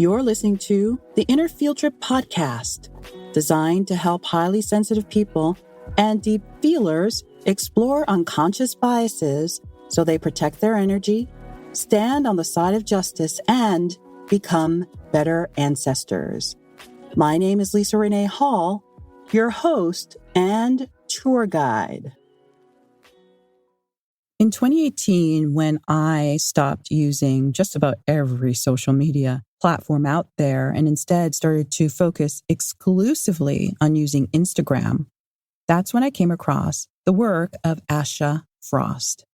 You're listening to the Inner Field Trip podcast, designed to help highly sensitive people and deep feelers explore unconscious biases so they protect their energy, stand on the side of justice, and become better ancestors. My name is Leesa Renee Hall, your host and tour guide. In 2018, when I stopped using just about every social media platform out there and instead started to focus exclusively on using Instagram, that's when I came across the work of Asha Frost.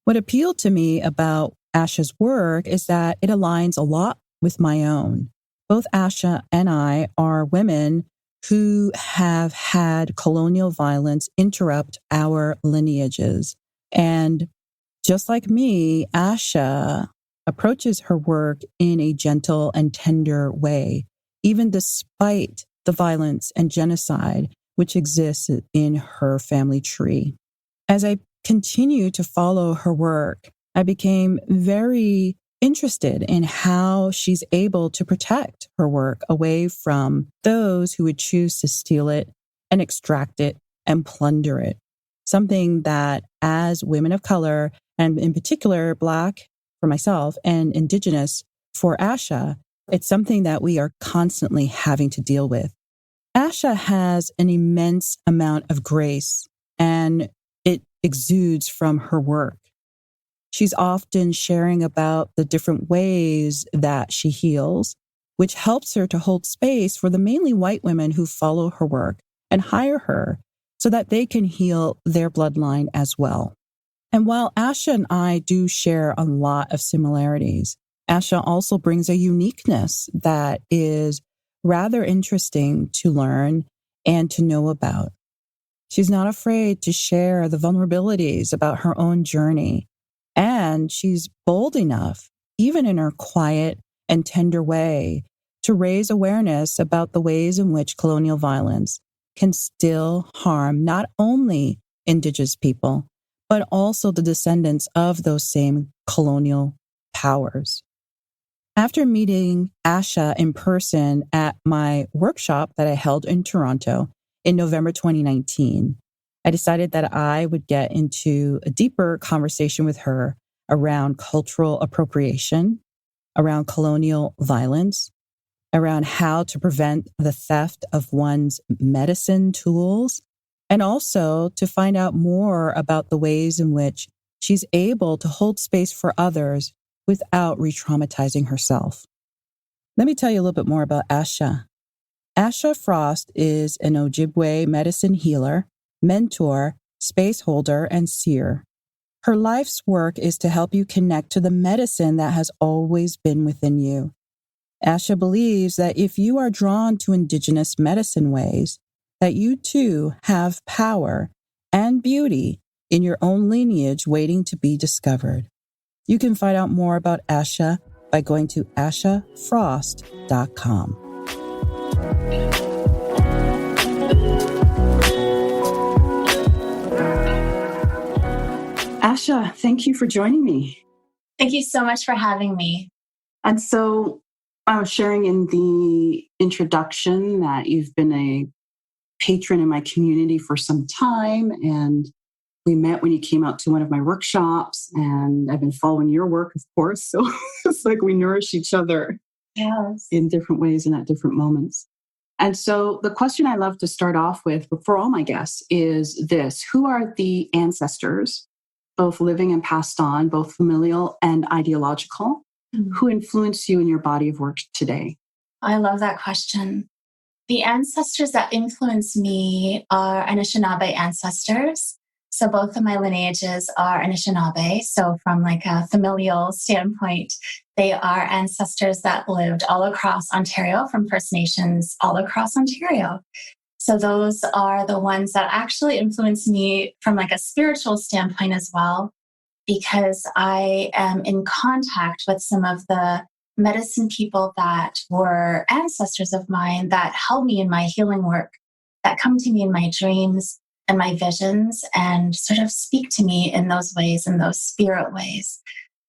What appealed to me about Asha's work is that it aligns a lot with my own. Both Asha and I are women who have had colonial violence interrupt our lineages. And just like me, Asha approaches her work in a gentle and tender way, even despite the violence and genocide which exists in her family tree. As I continue to follow her work, I became very interested in how she's able to protect her work away from those who would choose to steal it and extract it and plunder it. Something that as women of color, and in particular Black for myself and Indigenous for Asha, it's something that we are constantly having to deal with. Asha has an immense amount of grace, and it exudes from her work. She's often sharing about the different ways that she heals, which helps her to hold space for the mainly white women who follow her work and hire her so that they can heal their bloodline as well. And while Asha and I do share a lot of similarities, Asha also brings a uniqueness that is rather interesting to learn and to know about. She's not afraid to share the vulnerabilities about her own journey, and she's bold enough, even in her quiet and tender way, to raise awareness about the ways in which colonial violence can still harm not only Indigenous people, but also the descendants of those same colonial powers. After meeting Asha in person at my workshop that I held in Toronto in November 2019, I decided that I would get into a deeper conversation with her around cultural appropriation, around colonial violence, around how to prevent the theft of one's medicine tools, and also to find out more about the ways in which she's able to hold space for others without re-traumatizing herself. Let me tell you a little bit more about Asha. Asha Frost is an Ojibwe medicine healer, mentor, space holder, and seer. Her life's work is to help you connect to the medicine that has always been within you. Asha believes that if you are drawn to Indigenous medicine ways, that you too have power and beauty in your own lineage waiting to be discovered. You can find out more about Asha by going to ashafrost.com. Asha, thank you for joining me. Thank you so much for having me. And so I was sharing in the introduction that you've been a patron in my community for some time, and we met when you came out to one of my workshops, and I've been following your work, of course, so it's like we nourish each other in different ways and at different moments. And so the question I love to start off with for all my guests is this: who are the ancestors, both living and passed on, both familial and ideological, who influence you in your body of work today? I love that question. The ancestors that influence me are Anishinaabe ancestors. So both of my lineages are Anishinaabe. So from like a familial standpoint, they are ancestors that lived all across Ontario, from First Nations all across Ontario. So those are the ones that actually influence me from like a spiritual standpoint as well, because I am in contact with some of the medicine people that were ancestors of mine that help me in my healing work, that come to me in my dreams and my visions and sort of speak to me in those ways, in those spirit ways.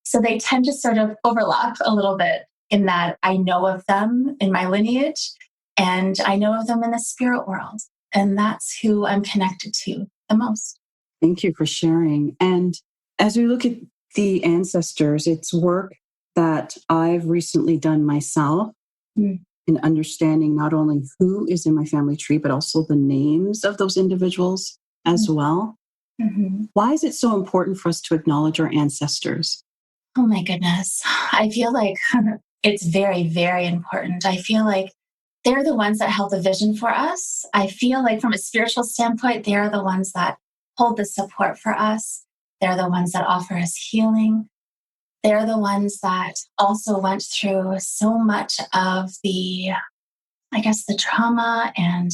So they tend to sort of overlap a little bit. in that I know of them in my lineage and I know of them in the spirit world. And that's who I'm connected to the most. Thank you for sharing. And as we look at the ancestors, it's work that I've recently done myself in understanding not only who is in my family tree, but also the names of those individuals as well. Why is it so important for us to acknowledge our ancestors? Oh my goodness. I feel like it's very, very important. I feel like they're the ones that held the vision for us. I feel like from a spiritual standpoint, they're the ones that hold the support for us. They're the ones that offer us healing. They're the ones that also went through so much of the trauma and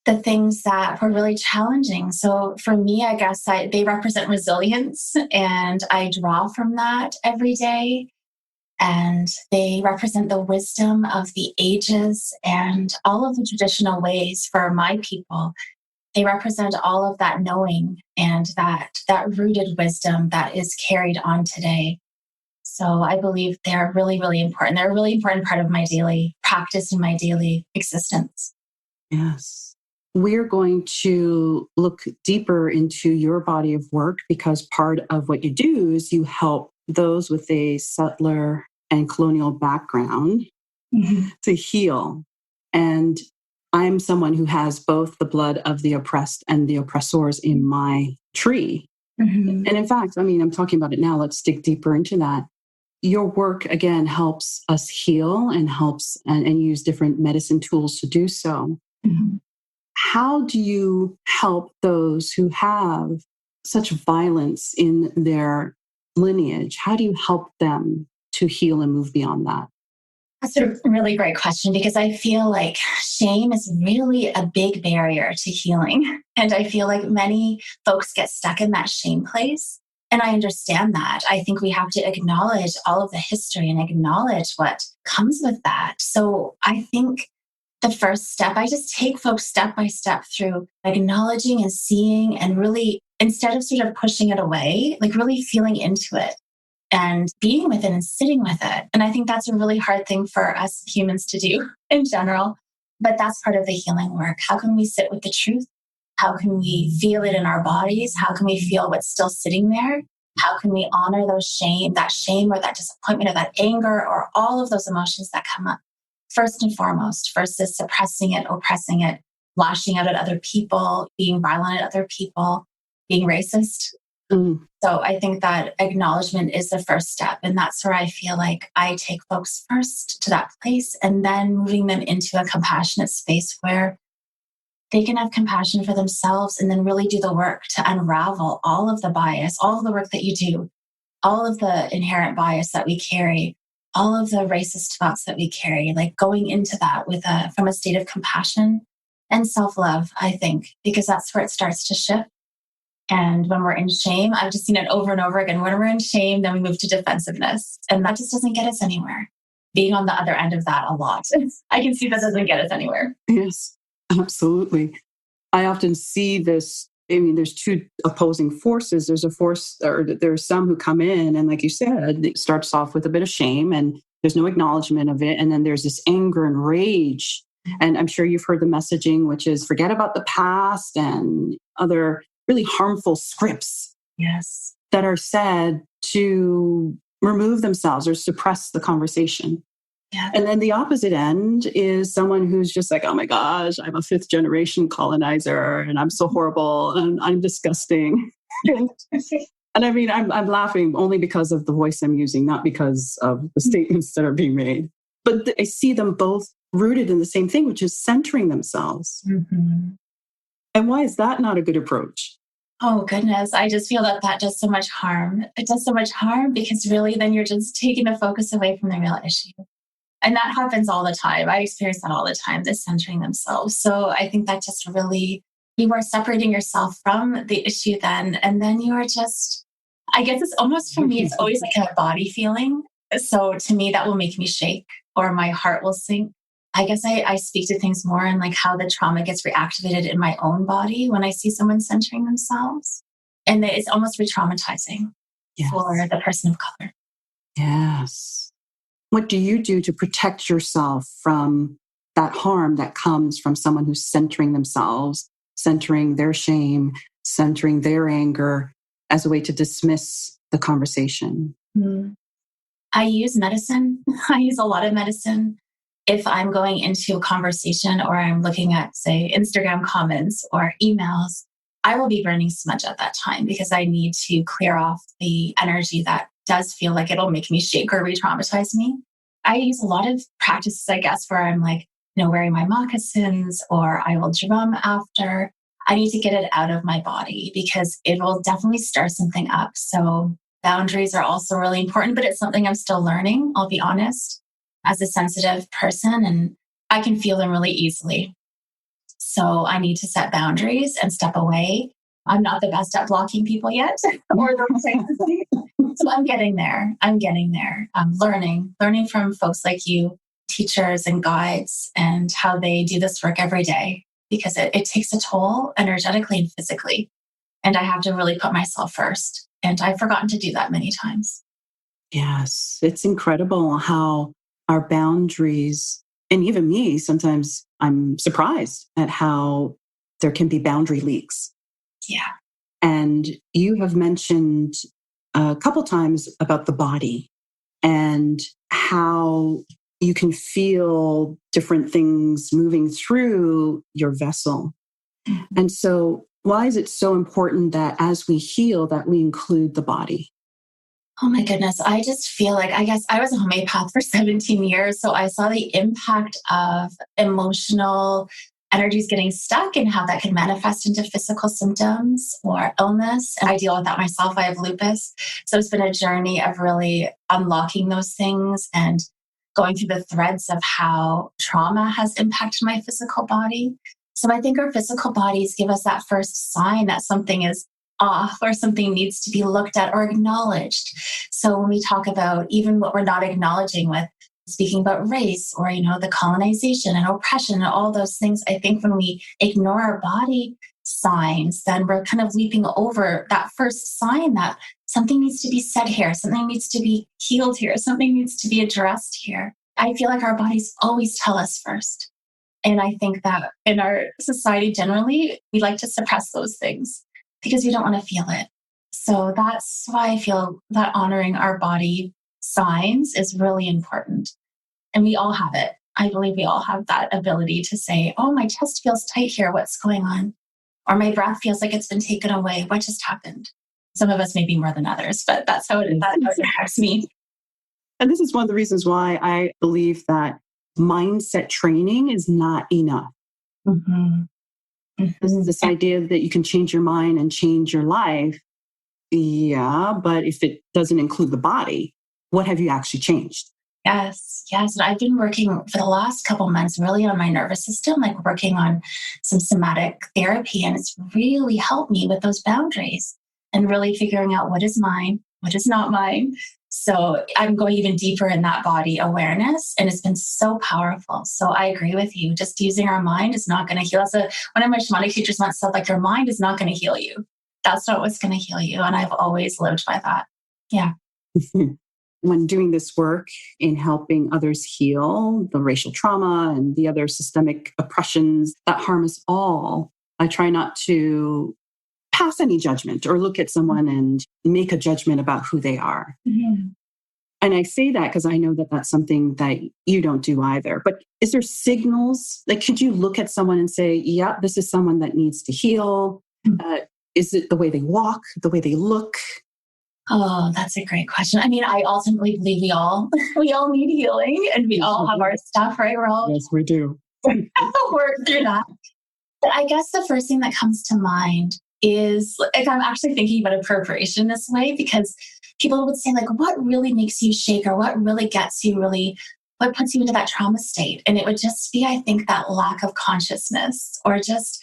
the things that were really challenging. So for me, I guess they represent resilience, and I draw from that every day. And they represent the wisdom of the ages and all of the traditional ways for my people. They represent all of that knowing and that rooted wisdom that is carried on today. So I believe they're really, really important. They're a really important part of my daily practice and my daily existence. Yes. We're going to look deeper into your body of work because part of what you do is you help those with a settler and colonial background to heal. And I'm someone who has both the blood of the oppressed and the oppressors in my tree. And in fact, I'm talking about it now. Let's dig deeper into that. Your work, again, helps us heal and helps and use different medicine tools to do so. How do you help those who have such violence in their lineage? How do you help them to heal and move beyond that? That's a really great question because I feel like shame is really a big barrier to healing. And I feel like many folks get stuck in that shame place. And I understand that. I think we have to acknowledge all of the history and acknowledge what comes with that. So I think the first step, I just take folks step by step through acknowledging and seeing and really, instead of sort of pushing it away, like really feeling into it and being with it and sitting with it. And I think that's a really hard thing for us humans to do in general, but that's part of the healing work. How can we sit with the truth? How can we feel it in our bodies? How can we feel what's still sitting there? How can we honor that shame or that disappointment or that anger or all of those emotions that come up? First and foremost, versus suppressing it, oppressing it, lashing out at other people, being violent at other people, being racist. So I think that acknowledgement is the first step. And that's where I feel like I take folks first to that place and then moving them into a compassionate space where they can have compassion for themselves and then really do the work to unravel all of the bias, all of the work that you do, all of the inherent bias that we carry, all of the racist thoughts that we carry, like going into that from a state of compassion and self-love, I think, because that's where it starts to shift. And when we're in shame, I've just seen it over and over again. When we're in shame, then we move to defensiveness. And that just doesn't get us anywhere. Being on the other end of that a lot, I can see that doesn't get us anywhere. Yes, absolutely. I often see this. There's two opposing forces. There's a force, or there's some who come in, and like you said, it starts off with a bit of shame and there's no acknowledgement of it. And then there's this anger and rage. And I'm sure you've heard the messaging, which is forget about the past and other really harmful scripts that are said to remove themselves or suppress the conversation. And then the opposite end is someone who's just like, oh my gosh, I'm a fifth generation colonizer and I'm so horrible and I'm disgusting. And I'm laughing only because of the voice I'm using, not because of the statements that are being made. But I see them both rooted in the same thing, which is centering themselves. And why is that not a good approach? Oh, goodness. I just feel that does so much harm. It does so much harm because really then you're just taking the focus away from the real issue. And that happens all the time. I experience that all the time, this centering themselves. So I think that just really, you are separating yourself from the issue then. And then you are just, I guess it's almost for me, it's always like a body feeling. So to me, that will make me shake or my heart will sink. I guess I speak to things more in like how the trauma gets reactivated in my own body when I see someone centering themselves. And it's almost re-traumatizing for the person of color. Yes. What do you do to protect yourself from that harm that comes from someone who's centering themselves, centering their shame, centering their anger as a way to dismiss the conversation? I use medicine. I use a lot of medicine. If I'm going into a conversation or I'm looking at, say, Instagram comments or emails, I will be burning smudge at that time because I need to clear off the energy that does feel like it'll make me shake or re-traumatize me. I use a lot of practices, I guess, where I'm like, wearing my moccasins, or I will drum after. I need to get it out of my body because it will definitely stir something up. So boundaries are also really important, but it's something I'm still learning, I'll be honest, as a sensitive person, and I can feel them really easily. So I need to set boundaries and step away. I'm not the best at blocking people yet or those types of things. So I'm getting there. I'm learning from folks like you, teachers and guides, and how they do this work every day, because it takes a toll energetically and physically. And I have to really put myself first. And I've forgotten to do that many times. Yes, it's incredible how our boundaries, and even me, sometimes I'm surprised at how there can be boundary leaks. Yeah. And you have mentioned a couple times about the body and how you can feel different things moving through your vessel. Mm-hmm. And so why is it so important that as we heal, that we include the body? Oh my goodness. I just feel like, I guess I was a homeopath for 17 years. So I saw the impact of emotional energies getting stuck and how that can manifest into physical symptoms or illness. And I deal with that myself. I have lupus. So it's been a journey of really unlocking those things and going through the threads of how trauma has impacted my physical body. So I think our physical bodies give us that first sign that something is off or something needs to be looked at or acknowledged. So when we talk about even what we're not acknowledging with speaking about race or, the colonization and oppression and all those things, I think when we ignore our body signs, then we're kind of leaping over that first sign that something needs to be said here, something needs to be healed here, something needs to be addressed here. I feel like our bodies always tell us first. And I think that in our society generally, we like to suppress those things because we don't want to feel it. So that's why I feel that honoring our body signs is really important. And we all have it. I believe we all have that ability to say, oh, my chest feels tight here. What's going on? Or my breath feels like it's been taken away. What just happened? Some of us maybe more than others, but that's how it impacts me. And this is one of the reasons why I believe that mindset training is not enough. Mm-hmm. Mm-hmm. This idea that you can change your mind and change your life. Yeah, but if it doesn't include the body, what have you actually changed? Yes. And I've been working for the last couple of months really on my nervous system, like working on some somatic therapy. And it's really helped me with those boundaries and really figuring out what is mine, what is not mine. So I'm going even deeper in that body awareness, and it's been so powerful. So I agree with you. Just using our mind is not going to heal us. One of my shamanic teachers once said, like, your mind is not going to heal you. That's not what's going to heal you. And I've always lived by that. Yeah. When doing this work in helping others heal the racial trauma and the other systemic oppressions that harm us all, I try not to pass any judgment or look at someone and make a judgment about who they are. Mm-hmm. And I say that because I know that that's something that you don't do either. But is there signals? Like, could you look at someone and say, yeah, this is someone that needs to heal? Is it the way they walk, the way they look? Oh, that's a great question. I mean, I ultimately believe we all need healing, and we all have our stuff, right? Yes, we do. Work through that. But I guess the first thing that comes to mind is, like, I'm actually thinking about appropriation this way, because people would say, like, what really makes you shake, or what really gets you what puts you into that trauma state? And it would just be, I think, that lack of consciousness, or just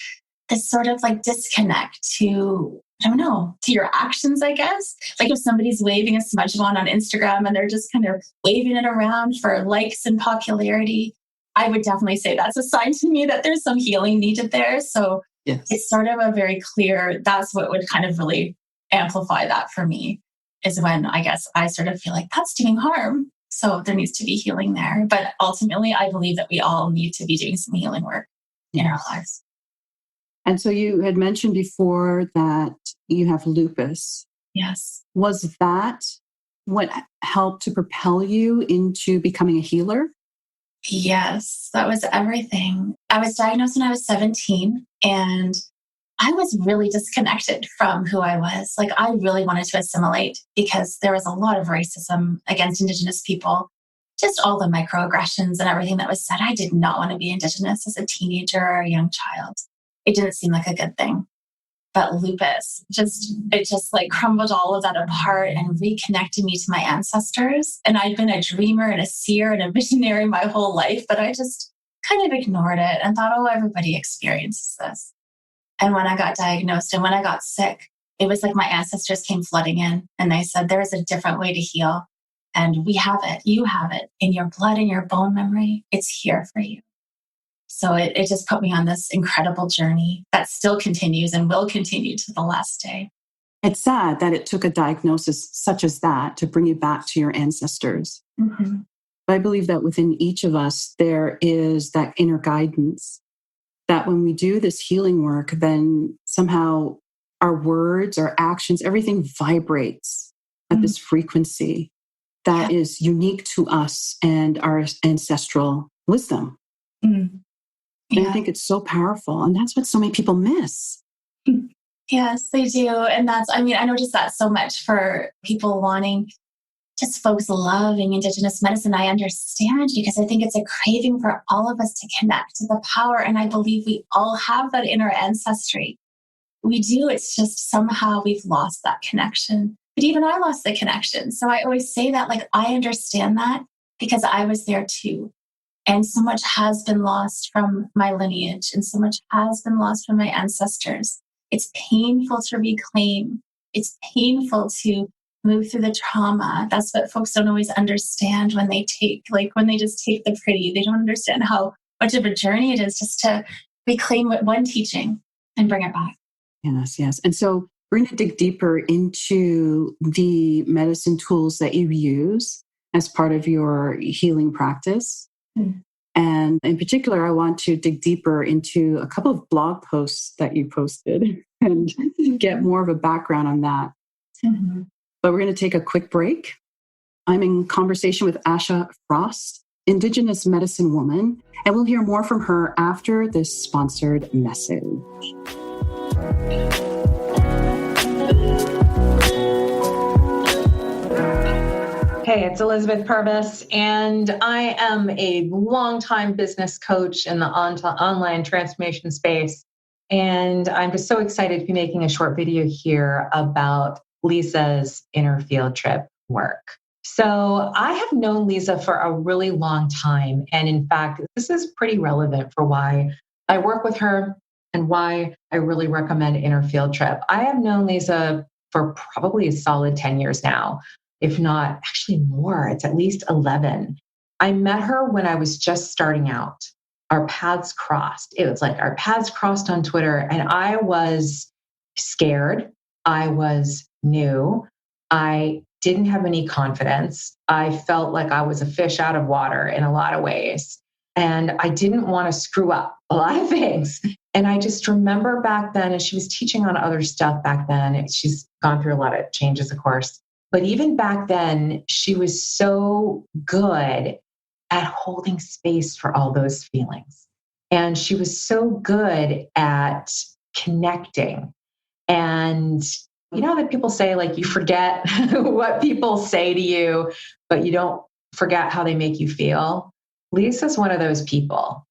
this sort of like disconnect to, I don't know, to your actions, I guess. Like if somebody's waving a smudge wand on Instagram and they're just kind of waving it around for likes and popularity, I would definitely say that's a sign to me that there's some healing needed there. So yes, it's sort of a very clear, that's what would kind of really amplify that for me, is when I guess I sort of feel like that's doing harm. So there needs to be healing there. But ultimately, I believe that we all need to be doing some healing work in our lives. And so you had mentioned before that you have lupus. Yes. Was that what helped to propel you into becoming a healer? Yes, that was everything. I was diagnosed when I was 17, and I was really disconnected from who I was. Like, I really wanted to assimilate because there was a lot of racism against Indigenous people, just all the microaggressions and everything that was said. I did not want to be Indigenous as a teenager or a young child. It didn't seem like a good thing. But lupus, it just like crumbled all of that apart and reconnected me to my ancestors. And I'd been a dreamer and a seer and a visionary my whole life, but I just kind of ignored it and thought, oh, everybody experiences this. And when I got diagnosed and when I got sick, it was like my ancestors came flooding in and they said, there is a different way to heal. And we have it. You have it in your blood, in your bone memory. It's here for you. So it just put me on this incredible journey that still continues and will continue to the last day. It's sad that it took a diagnosis such as that to bring you back to your ancestors. Mm-hmm. But I believe that within each of us, there is that inner guidance that when we do this healing work, then somehow our words, our actions, everything vibrates at this frequency that is unique to us and our ancestral wisdom. Mm. And I think it's so powerful. And that's what so many people miss. Yes, they do. And I noticed that so much for people wanting, just folks loving Indigenous medicine. I understand because I think it's a craving for all of us to connect to the power. And I believe we all have that in our ancestry. We do. It's just somehow we've lost that connection. But even I lost the connection. So I always say that, like, I understand that because I was there too. And so much has been lost from my lineage and so much has been lost from my ancestors. It's painful to reclaim. It's painful to move through the trauma. That's what folks don't always understand when they just take the pretty. They don't understand how much of a journey it is just to reclaim one teaching and bring it back. Yes, yes. And so we're going to dig deeper into the medicine tools that you use as part of your healing practice. And in particular, I want to dig deeper into a couple of blog posts that you posted and get more of a background on that. Mm-hmm. But we're going to take a quick break. I'm in conversation with Asha Frost, Indigenous medicine woman, and we'll hear more from her after this sponsored message. Hey, it's Elizabeth Purvis, and I am a longtime business coach in the online transformation space. And I'm just so excited to be making a short video here about Leesa's inner field trip work. So I have known Leesa for a really long time. And in fact, this is pretty relevant for why I work with her and why I really recommend Inner Field Trip. I have known Leesa for probably a solid 10 years now. If not actually more, it's at least 11. I met her when I was just starting out. Our paths crossed. It was like our paths crossed on Twitter, and I was scared. I was new. I didn't have any confidence. I felt like I was a fish out of water in a lot of ways. And I didn't want to screw up a lot of things. And I just remember back then, and she was teaching on other stuff back then. She's gone through a lot of changes, of course. But even back then, she was so good at holding space for all those feelings. And she was so good at connecting. And you know that people say, like, you forget what people say to you, but you don't forget how they make you feel. Lisa's one of those people.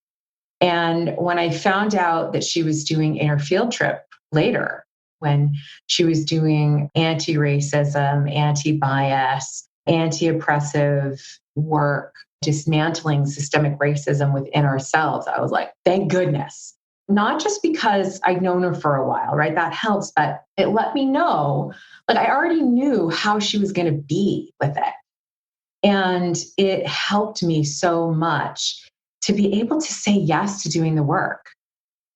And when I found out that she was doing Inner Field Trip later, when she was doing anti-racism, anti-bias, anti-oppressive work, dismantling systemic racism within ourselves, I was like, thank goodness. Not just because I'd known her for a while, right? That helps, but it let me know, like, I already knew how she was going to be with it. And it helped me so much to be able to say yes to doing the work.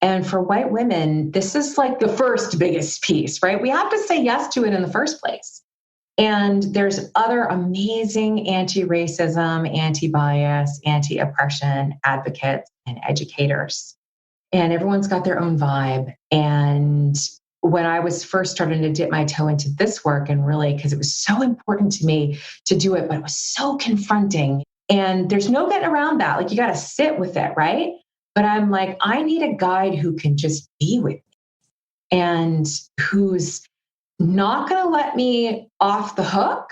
And for white women, this is like the first biggest piece, right? We have to say yes to it in the first place. And there's other amazing anti-racism, anti-bias, anti-oppression advocates and educators. And everyone's got their own vibe. And when I was first starting to dip my toe into this work, and really, because it was so important to me to do it, but it was so confronting. And there's no getting around that. Like, you got to sit with it, right? But I'm like, I need a guide who can just be with me and who's not going to let me off the hook,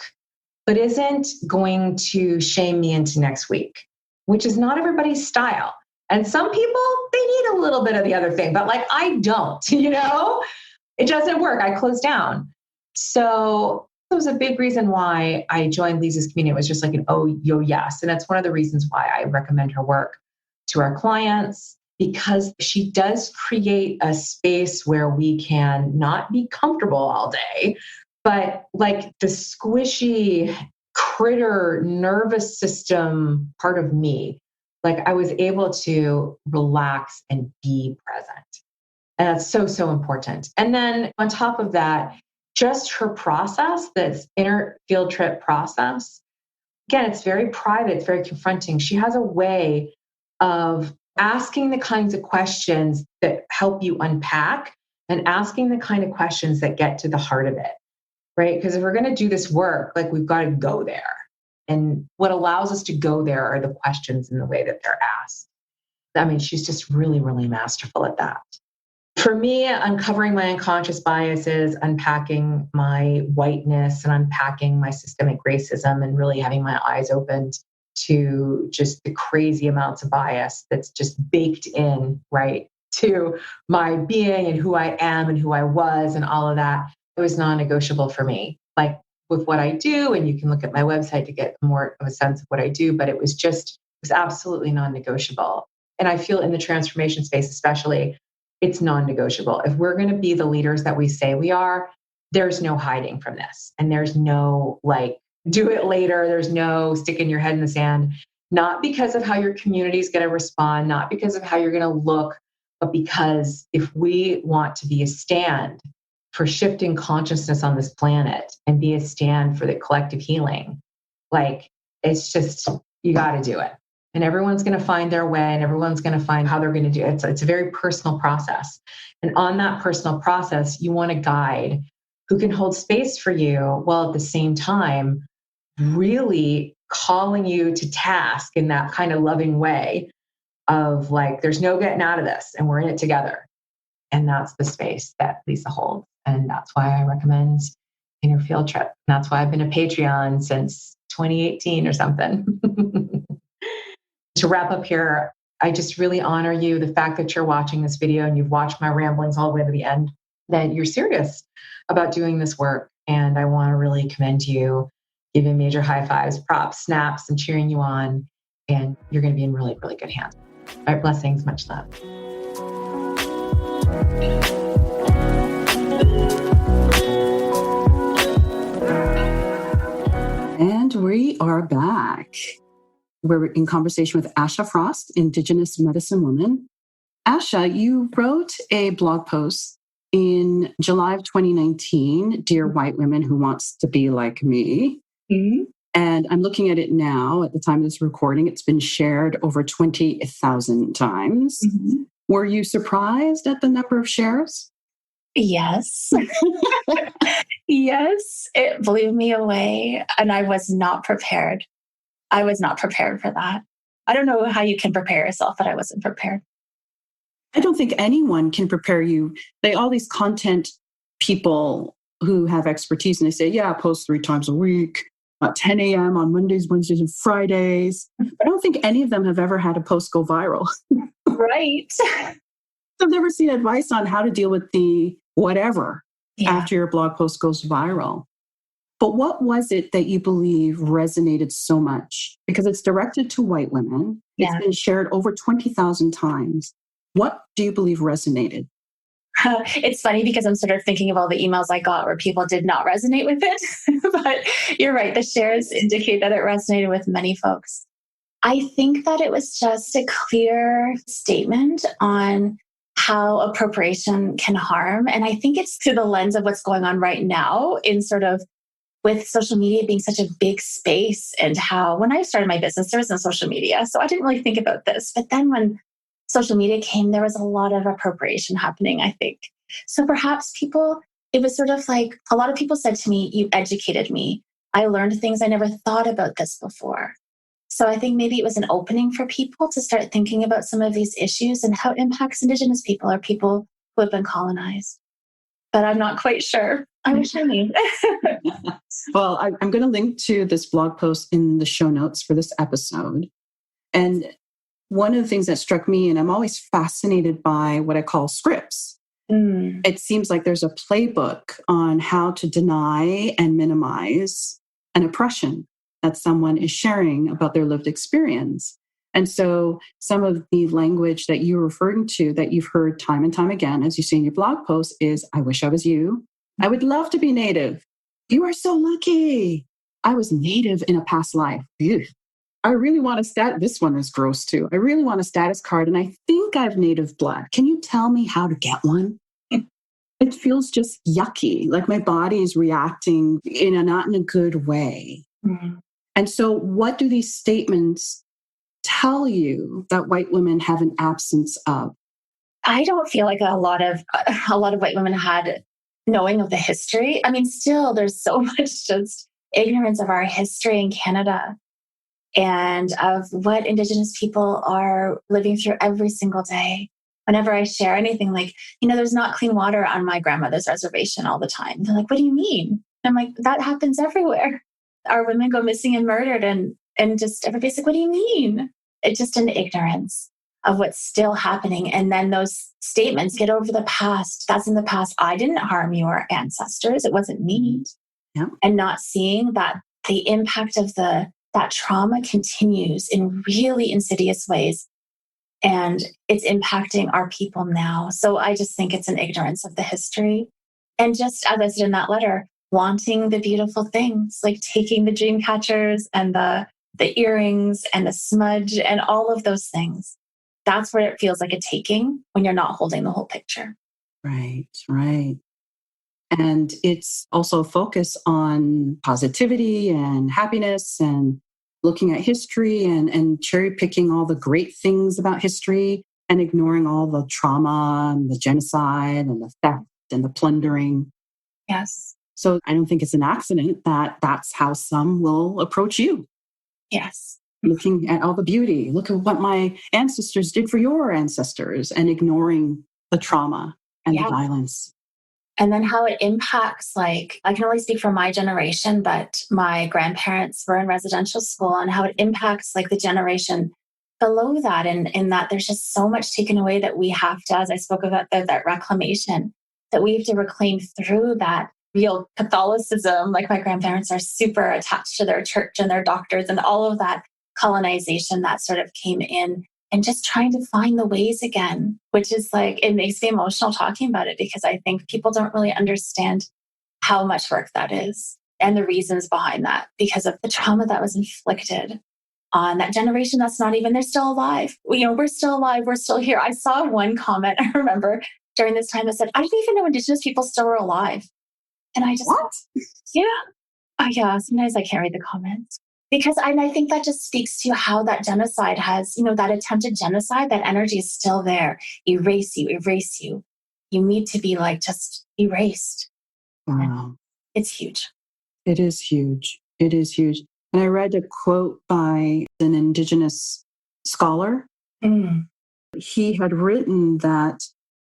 but isn't going to shame me into next week, which is not everybody's style. And some people, they need a little bit of the other thing, but like, I don't, it doesn't work. I close down. So it was a big reason why I joined Leesa's community. It was just like an yes. And that's one of the reasons why I recommend her work to our clients, because she does create a space where we can not be comfortable all day, but like the squishy critter nervous system part of me, like I was able to relax and be present. And that's so, so important. And then on top of that, just her process, this inner field trip process, again, it's very private, it's very confronting. She has a way of asking the kinds of questions that help you unpack and asking the kind of questions that get to the heart of it, right? Because if we're going to do this work, like, we've got to go there. And what allows us to go there are the questions and the way that they're asked. I mean, she's just really, really masterful at that. For me, uncovering my unconscious biases, unpacking my whiteness, and unpacking my systemic racism, and really having my eyes opened to just the crazy amounts of bias that's just baked in, right, to my being and who I am and who I was and all of that. It was non-negotiable for me, like with what I do. And you can look at my website to get more of a sense of what I do, but it was absolutely non-negotiable. And I feel in the transformation space, especially, it's non-negotiable. If we're going to be the leaders that we say we are, there's no hiding from this. And there's no like, do it later. There's no sticking your head in the sand, not because of how your community is going to respond, not because of how you're going to look, but because if we want to be a stand for shifting consciousness on this planet and be a stand for the collective healing, like, it's just, you got to do it. And everyone's going to find their way, and everyone's going to find how they're going to do it. It's a very personal process. And on that personal process, you want a guide who can hold space for you while at the same time really calling you to task in that kind of loving way of like, there's no getting out of this and we're in it together. And that's the space that Leesa holds. And that's why I recommend Inner Field Trip. And that's why I've been a Patreon since 2018 or something. To wrap up here, I just really honor you, the fact that you're watching this video and you've watched my ramblings all the way to the end, that you're serious about doing this work. And I want to really commend you, give you major high fives, props, snaps, and cheering you on. And you're going to be in really, really good hands. All right, blessings, much love. And we are back. We're in conversation with Asha Frost, Indigenous medicine woman. Asha, you wrote a blog post in July of 2019, Dear White Women Who Wants to Be Like Me. Mm-hmm. And I'm looking at it now. At the time of this recording, it's been shared over 20,000 times. Mm-hmm. Were you surprised at the number of shares? Yes. Yes, it blew me away. And I was not prepared. I was not prepared for that. I don't know how you can prepare yourself, but I wasn't prepared. I don't think anyone can prepare you. All these content people who have expertise, and they say, yeah, I post 3 times a week at 10 a.m. on Mondays, Wednesdays, and Fridays. I don't think any of them have ever had a post go viral. Right. I've never seen advice on how to deal with the whatever after your blog post goes viral. But what was it that you believe resonated so much? Because it's directed to white women. It's been shared over 20,000 times. What do you believe resonated? It's funny because I'm sort of thinking of all the emails I got where people did not resonate with it. But you're right. The shares indicate that it resonated with many folks. I think that it was just a clear statement on how appropriation can harm. And I think it's through the lens of what's going on right now in sort of with social media being such a big space, and how when I started my business, there was no social media. So I didn't really think about this. But then when social media came, there was a lot of appropriation happening, I think. So perhaps it was sort of like a lot of people said to me, you educated me. I learned things I never thought about this before. So I think maybe it was an opening for people to start thinking about some of these issues and how it impacts Indigenous people or people who have been colonized. But I'm not quite sure. I wish I knew. Well, I'm going to link to this blog post in the show notes for this episode. And one of the things that struck me, and I'm always fascinated by what I call scripts. It seems like there's a playbook on how to deny and minimize an oppression that someone is sharing about their lived experience. And so some of the language that you're referring to that you've heard time and time again, as you say in your blog post, is, I wish I was you. I would love to be Native. You are so lucky. I was Native in a past life. Phew. I really want this one is gross too. I really want a status card and I think I have Native blood. Can you tell me how to get one? It feels just yucky, like my body is reacting not in a good way. Mm-hmm. And so what do these statements tell you that white women have an absence of? I don't feel like a lot of white women had knowing of the history. I mean, still there's so much just ignorance of our history in Canada and of what Indigenous people are living through every single day. Whenever I share anything like, there's not clean water on my grandmother's reservation all the time. They're like, what do you mean? And I'm like, that happens everywhere. Our women go missing and murdered and just everybody's like, what do you mean? It's just an ignorance of what's still happening. And then those statements, get over the past. That's in the past. I didn't harm your ancestors. It wasn't me. Yeah. And not seeing that the impact of that trauma continues in really insidious ways. And it's impacting our people now. So I just think it's an ignorance of the history. And just as I said in that letter, wanting the beautiful things, like taking the dream catchers and the earrings and the smudge and all of those things. That's where it feels like a taking when you're not holding the whole picture. Right, right. And it's also a focus on positivity and happiness and looking at history and cherry picking all the great things about history and ignoring all the trauma and the genocide and the theft and the plundering. Yes. So I don't think it's an accident that that's how some will approach you. Yes. Looking at all the beauty. Look at what my ancestors did for your ancestors and ignoring the trauma and the violence. And then how it impacts, like, I can only speak for my generation, but my grandparents were in residential school, and how it impacts like the generation below that. And in that there's just so much taken away that we have to, as I spoke about that reclamation, that we have to reclaim through that real Catholicism. Like my grandparents are super attached to their church and their doctors and all of that colonization that sort of came in. And just trying to find the ways again, which is like, it makes me emotional talking about it because I think people don't really understand how much work that is and the reasons behind that because of the trauma that was inflicted on that generation that's not even, they're still alive. We're still alive. We're still here. I saw one comment, I remember during this time that said, I didn't even know Indigenous people still were alive. And I just, what? Yeah, sometimes I can't read the comments. Because I think that just speaks to how that genocide has, that attempted genocide, that energy is still there. Erase you. You need to be like just erased. Wow. It's huge. It is huge. It is huge. And I read a quote by an Indigenous scholar. He had written that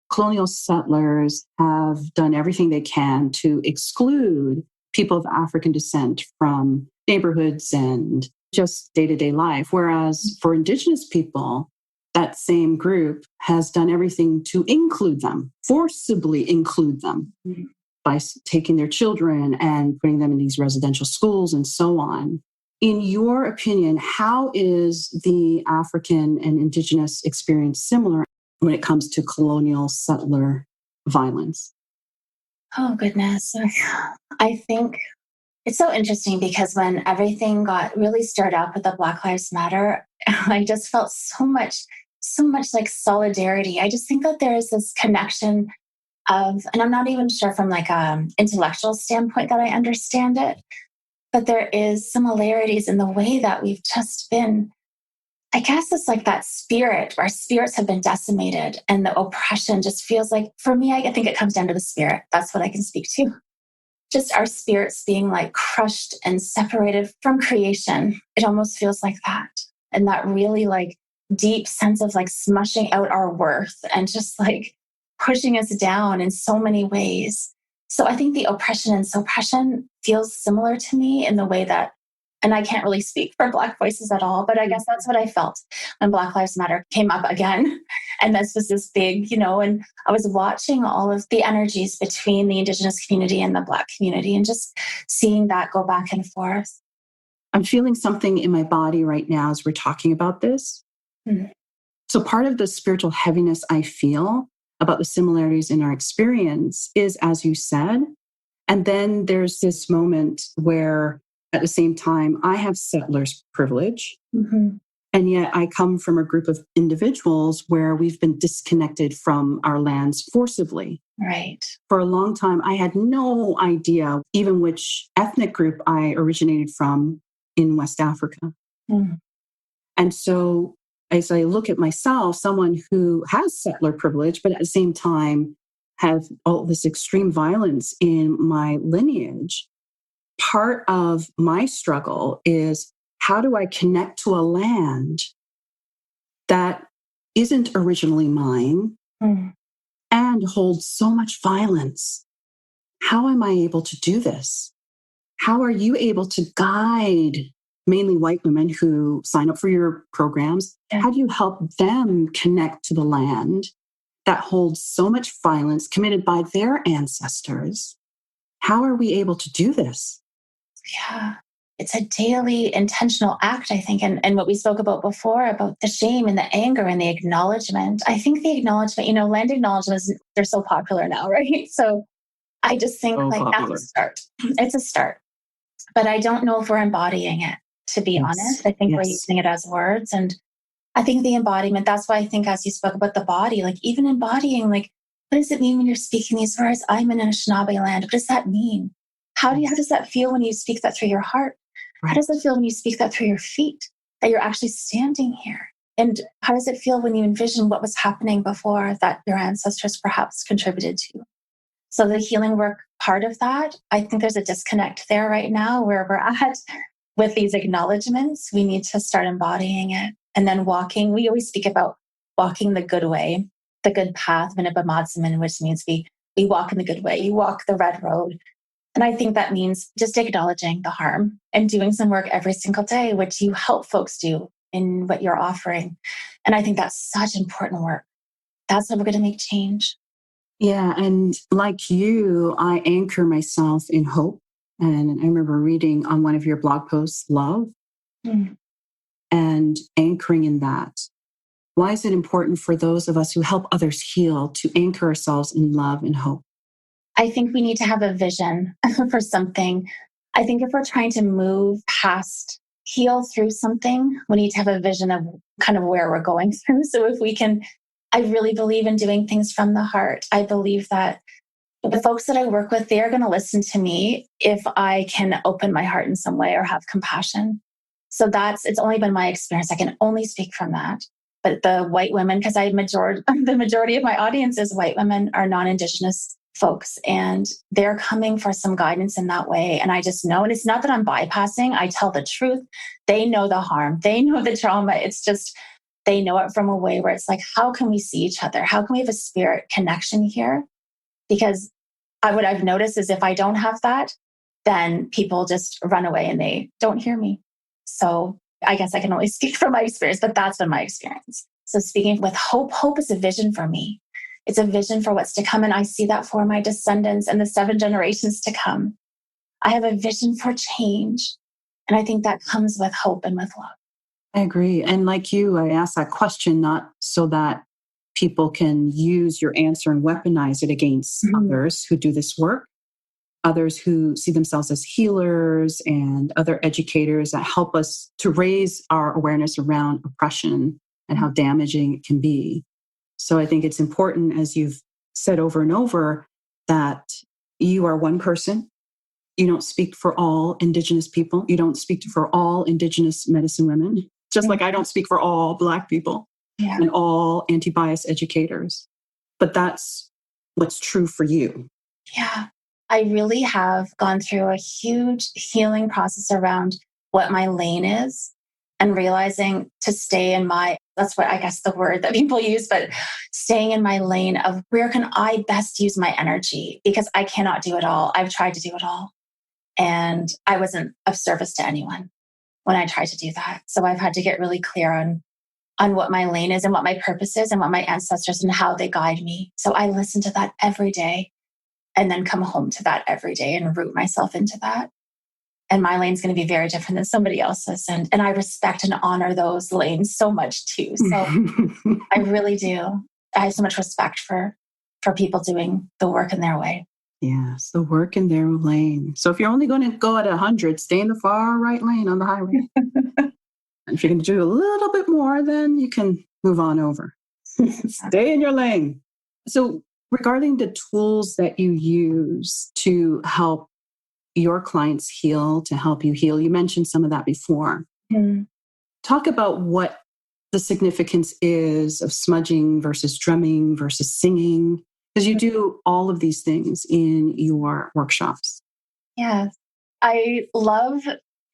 colonial settlers have done everything they can to exclude people of African descent from neighborhoods and just day-to-day life. Whereas for Indigenous people, that same group has done everything to include them, forcibly include them by taking their children and putting them in these residential schools and so on. In your opinion, how is the African and Indigenous experience similar when it comes to colonial settler violence? Oh, goodness. I think it's so interesting because when everything got really stirred up with the Black Lives Matter, I just felt so much like solidarity. I just think that there is this connection of, and I'm not even sure from like an intellectual standpoint that I understand it, but there is similarities in the way that we've just been, I guess it's like that spirit, our spirits have been decimated and the oppression just feels like, for me, I think it comes down to the spirit. That's what I can speak to. Just our spirits being like crushed and separated from creation. It almost feels like that. And that really like deep sense of like smushing out our worth and just like pushing us down in so many ways. So I think the oppression and suppression feels similar to me in the way that, and I can't really speak for Black voices at all, but I guess that's what I felt when Black Lives Matter came up again. And this was this big, and I was watching all of the energies between the Indigenous community and the Black community and just seeing that go back and forth. I'm feeling something in my body right now as we're talking about this. Mm-hmm. So part of the spiritual heaviness I feel about the similarities in our experience is, as you said, and then there's this moment where at the same time, I have settler's privilege. Mm-hmm. And yet I come from a group of individuals where we've been disconnected from our lands forcibly. Right. For a long time, I had no idea even which ethnic group I originated from in West Africa. Mm. And so as I look at myself, someone who has settler privilege, but at the same time have all this extreme violence in my lineage, part of my struggle is, how do I connect to a land that isn't originally mine and holds so much violence? How am I able to do this? How are you able to guide mainly white women who sign up for your programs? How do you help them connect to the land that holds so much violence committed by their ancestors? How are we able to do this? Yeah. It's a daily intentional act, I think. And what we spoke about before, about the shame and the anger and the acknowledgement. I think the acknowledgement, land acknowledgements, they're so popular now, right? So I just think that's a start. It's a start. But I don't know if we're embodying it, to be honest. I think we're using it as words. And I think the embodiment, that's why I think as you spoke about the body, like even embodying, like, what does it mean when you're speaking these words? I'm in Anishinaabe land. What does that mean? How does that feel when you speak that through your heart? Right. How does it feel when you speak that through your feet, that you're actually standing here? And how does it feel when you envision what was happening before that your ancestors perhaps contributed to? So the healing work part of that, I think there's a disconnect there right now where we're at with these acknowledgements. We need to start embodying it and then walking. We always speak about walking the good way, the good path, Minabamadzman, which means we walk in the good way. You walk the red road. And I think that means just acknowledging the harm and doing some work every single day, which you help folks do in what you're offering. And I think that's such important work. That's how we're going to make change. Yeah. And like you, I anchor myself in hope. And I remember reading on one of your blog posts, love, and anchoring in that. Why is it important for those of us who help others heal to anchor ourselves in love and hope? I think we need to have a vision for something. I think if we're trying to move past, heal through something, we need to have a vision of kind of where we're going through. So if we can, I really believe in doing things from the heart. I believe that the folks that I work with, they're going to listen to me if I can open my heart in some way or have compassion. So it's only been my experience. I can only speak from that. But the white women, because the majority of my audience is white women, are non-Indigenous folks, and they're coming for some guidance in that way. And I just know, and it's not that I'm bypassing, I tell the truth. They know the harm. They know the trauma. It's just, they know it from a way where it's like, how can we see each other? How can we have a spirit connection here? Because what I've noticed is if I don't have that, then people just run away and they don't hear me. So I guess I can only speak from my experience, but that's been my experience. So speaking with hope, hope is a vision for me. It's a vision for what's to come. And I see that for my descendants and the 7 generations to come. I have a vision for change. And I think that comes with hope and with love. I agree. And like you, I asked that question not so that people can use your answer and weaponize it against others who do this work, others who see themselves as healers and other educators that help us to raise our awareness around oppression and how damaging it can be. So I think it's important, as you've said over and over, that you are one person You don't speak for all Indigenous people. You don't speak for all Indigenous medicine women, just like I don't speak for all Black people and all anti-bias educators. But that's what's true for you. Yeah. I really have gone through a huge healing process around what my lane is and realizing to stay in that's what I guess the word that people use, but staying in my lane of where can I best use my energy? Because I cannot do it all. I've tried to do it all. And I wasn't of service to anyone when I tried to do that. So I've had to get really clear on what my lane is and what my purpose is and what my ancestors and how they guide me. So I listen to that every day and then come home to that every day and root myself into that. And my lane's going to be very different than somebody else's. And I respect and honor those lanes so much too. So I really do. I have so much respect for people doing the work in their way. Yes, the work in their lane. So if you're only going to go at 100, stay in the far right lane on the highway. And if you're going to do a little bit more, then you can move on over. Stay in your lane. So regarding the tools that you use to help your clients heal, to help you heal, you mentioned some of that before. Talk about what the significance is of smudging versus drumming versus singing, because you do all of these things in your workshops. Yeah, I love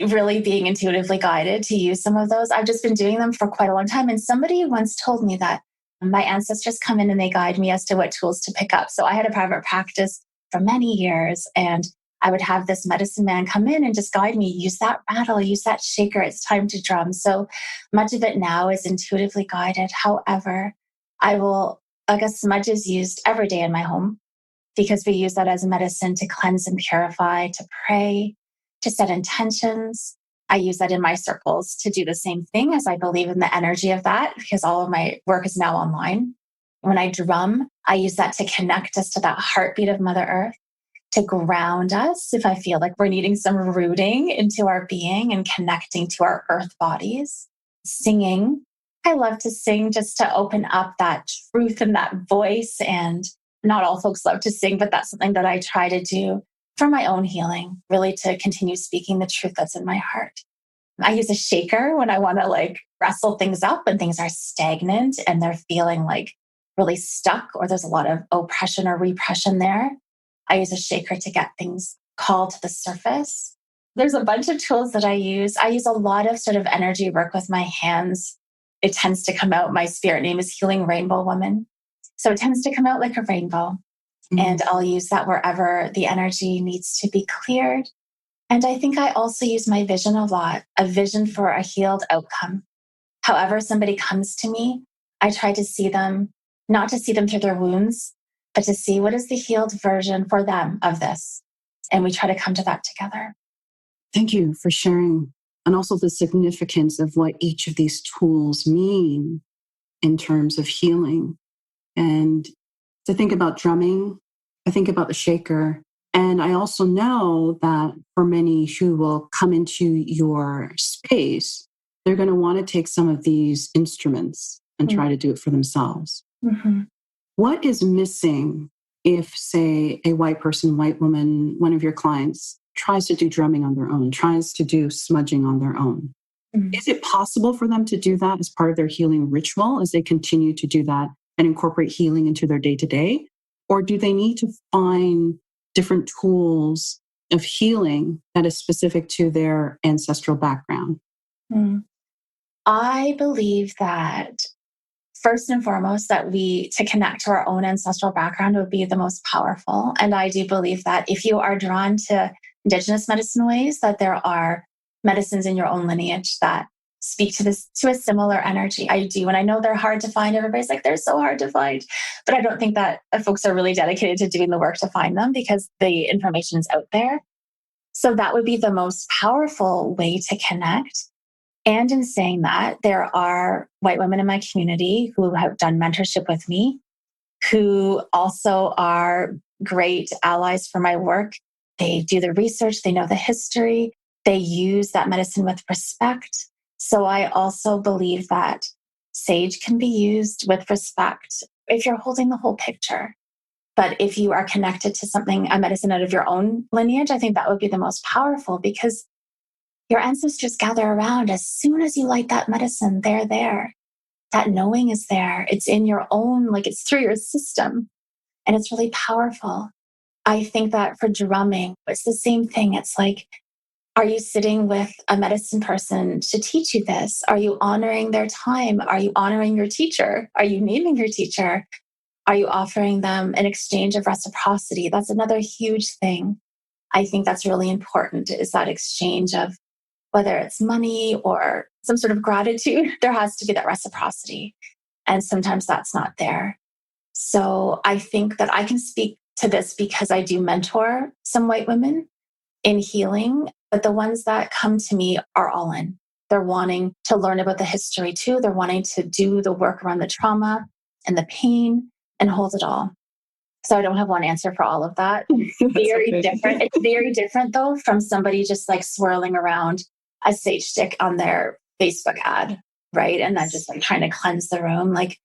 really being intuitively guided to use some of those. I've just been doing them for quite a long time. And somebody once told me that my ancestors come in and they guide me as to what tools to pick up. So I had a private practice for many years, and I would have this medicine man come in and just guide me, use that rattle, use that shaker, it's time to drum. So much of it now is intuitively guided. However, smudge is used every day in my home because we use that as a medicine to cleanse and purify, to pray, to set intentions. I use that in my circles to do the same thing, as I believe in the energy of that, because all of my work is now online. When I drum, I use that to connect us to that heartbeat of Mother Earth, to ground us if I feel like we're needing some rooting into our being and connecting to our earth bodies. Singing, I love to sing just to open up that truth and that voice. And not all folks love to sing, but that's something that I try to do for my own healing, really to continue speaking the truth that's in my heart. I use a shaker when I want to wrestle things up when things are stagnant and they're feeling really stuck, or there's a lot of oppression or repression there. I use a shaker to get things called to the surface. There's a bunch of tools that I use. I use a lot of sort of energy work with my hands. It tends to come out. My spirit name is Healing Rainbow Woman. So it tends to come out like a rainbow. And I'll use that wherever the energy needs to be cleared. And I think I also use my vision a lot, a vision for a healed outcome. However somebody comes to me, I try to see them, not to see them through their wounds, but to see what is the healed version for them of this. And we try to come to that together. Thank you for sharing. And also the significance of what each of these tools mean in terms of healing. And to think about drumming, I think about the shaker. And I also know that for many who will come into your space, they're going to want to take some of these instruments and try to do it for themselves. What is missing if, say, a white person, white woman, one of your clients tries to do drumming on their own, tries to do smudging on their own? Is it possible for them to do that as part of their healing ritual as they continue to do that and incorporate healing into their day-to-day? Or do they need to find different tools of healing that is specific to their ancestral background? I believe that first and foremost, that to connect to our own ancestral background would be the most powerful. And I do believe that if you are drawn to Indigenous medicine ways, that there are medicines in your own lineage that speak to a similar energy. I do. And I know they're hard to find. Everybody's like, they're so hard to find. But I don't think that folks are really dedicated to doing the work to find them because the information is out there. So that would be the most powerful way to connect. And in saying that, there are white women in my community who have done mentorship with me, who also are great allies for my work. They do the research, they know the history, they use that medicine with respect. So I also believe that sage can be used with respect if you're holding the whole picture. But if you are connected to something, a medicine out of your own lineage, I think that would be the most powerful, because your ancestors gather around. As soon as you light that medicine, they're there. That knowing is there. It's in your own, like it's through your system. And it's really powerful. I think that for drumming, it's the same thing. It's like, are you sitting with a medicine person to teach you this? Are you honoring their time? Are you honoring your teacher? Are you naming your teacher? Are you offering them an exchange of reciprocity? That's another huge thing. I think that's really important, is that exchange of, whether it's money or some sort of gratitude, there has to be that reciprocity. And sometimes that's not there. So I think that I can speak to this because I do mentor some white women in healing, but the ones that come to me are all in. They're wanting to learn about the history too. They're wanting to do the work around the trauma and the pain and hold it all. So I don't have one answer for all of that. Very different. It's very different though from somebody just like swirling around a sage stick on their Facebook ad, right? And then just like trying to cleanse the room. Like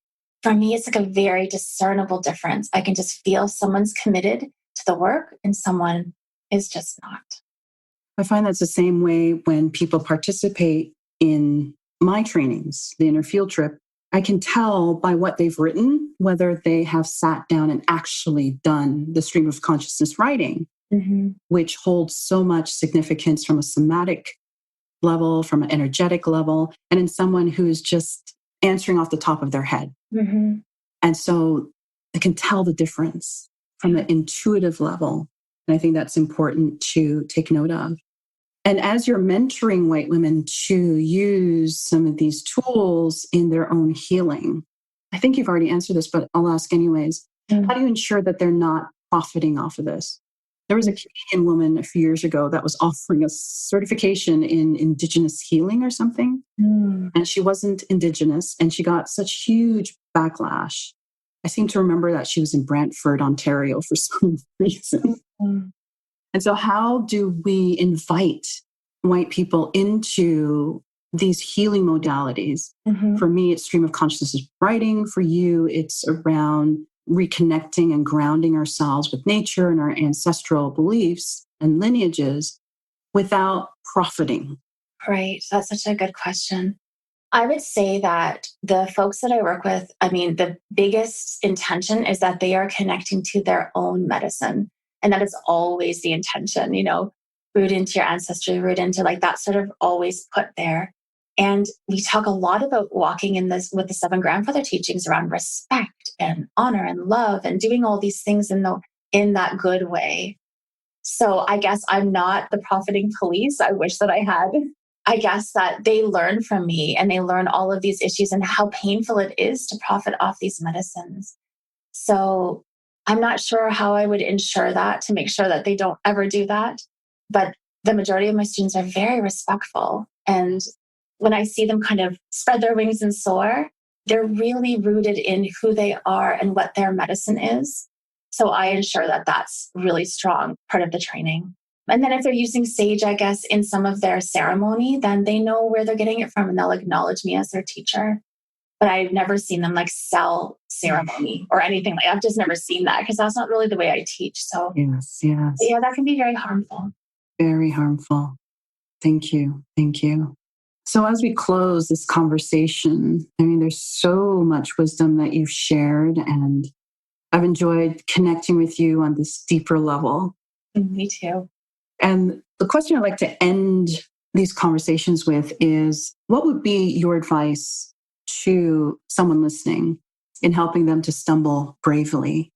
for me, it's like a very discernible difference. I can just feel someone's committed to the work and someone is just not. I find that's the same way when people participate in my trainings, the inner field trip. I can tell by what they've written, whether they have sat down and actually done the stream of consciousness writing, which holds so much significance from a somatic level, from an energetic level, and in someone who's just answering off the top of their head. And so I can tell the difference from the intuitive level. And I think that's important to take note of. And as you're mentoring white women to use some of these tools in their own healing, I think you've already answered this, but I'll ask anyways. How do you ensure that they're not profiting off of this? There was a Canadian woman a few years ago that was offering a certification in Indigenous healing or something. And she wasn't Indigenous, and she got such huge backlash. I seem to remember that she was in Brantford, Ontario for some reason. And so how do we invite white people into these healing modalities? For me, it's stream of consciousness writing. For you, it's around reconnecting and grounding ourselves with nature and our ancestral beliefs and lineages without profiting. Right. That's such a good question. I would say that the folks that I work with, I mean, the biggest intention is that they are connecting to their own medicine. And that is always the intention, you know, root into your ancestry, root into like that sort of always put there. And we talk a lot about walking in this with the 7 grandfather teachings around respect and honor and love and doing all these things in that good way. So I guess I'm not the profiting police. I wish that I had. I guess that they learn from me and they learn all of these issues and how painful it is to profit off these medicines. So I'm not sure how I would ensure that to make sure that they don't ever do that. But the majority of my students are very respectful. And when I see them kind of spread their wings and soar, they're really rooted in who they are and what their medicine is. So I ensure that that's really strong part of the training. And then if they're using sage, I guess, in some of their ceremony, then they know where they're getting it from and they'll acknowledge me as their teacher. But I've never seen them like sell ceremony or anything like that. I've just never seen that because that's not really the way I teach. So yes. Yeah, that can be very harmful. Very harmful. Thank you. So as we close this conversation, I mean, there's so much wisdom that you've shared, and I've enjoyed connecting with you on this deeper level. Me too. And the question I'd like to end these conversations with is, what would be your advice to someone listening in helping them to stumble bravely?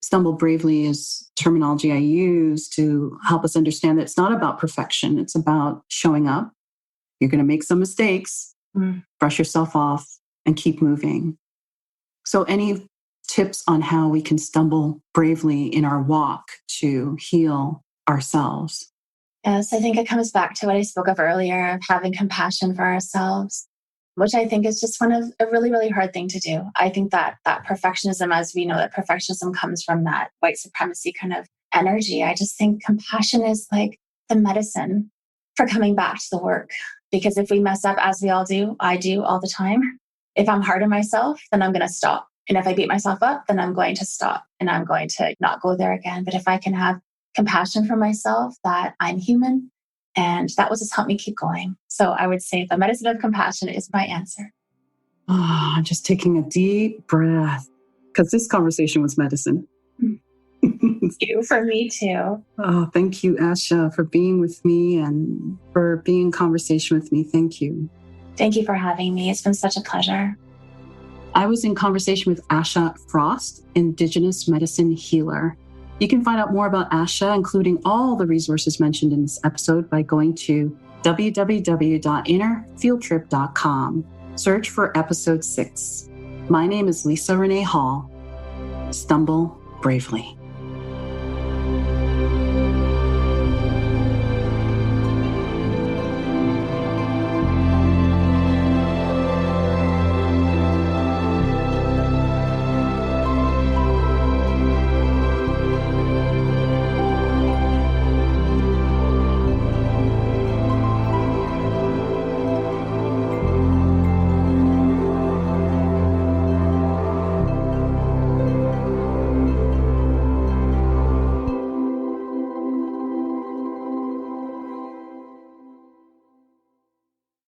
Stumble bravely is terminology I use to help us understand that it's not about perfection. It's about showing up. You're going to make some mistakes, brush yourself off, and keep moving. So any tips on how we can stumble bravely in our walk to heal ourselves? Yes, I think it comes back to what I spoke of earlier, of having compassion for ourselves, which I think is just a really, really hard thing to do. I think that perfectionism, as we know that perfectionism comes from that white supremacy kind of energy. I just think compassion is like the medicine for coming back to the work. Because if we mess up, as we all do, I do all the time, if I'm hard on myself, then I'm going to stop And if I beat myself up, then I'm going to stop and I'm going to not go there again. But if I can have compassion for myself, that I'm human, and that will just help me keep going. So I would say the medicine of compassion is my answer. Oh, I'm just taking a deep breath because this conversation was medicine. Thank you. For me too. Oh, thank you, Asha, for being with me and for being in conversation with me. Thank you. Thank you for having me. It's been such a pleasure. I was in conversation with Asha Frost, Indigenous medicine healer. You can find out more about Asha, including all the resources mentioned in this episode, by going to www.innerfieldtrip.com. Search for episode 6. My name is Leesa Renee Hall. Stumble bravely.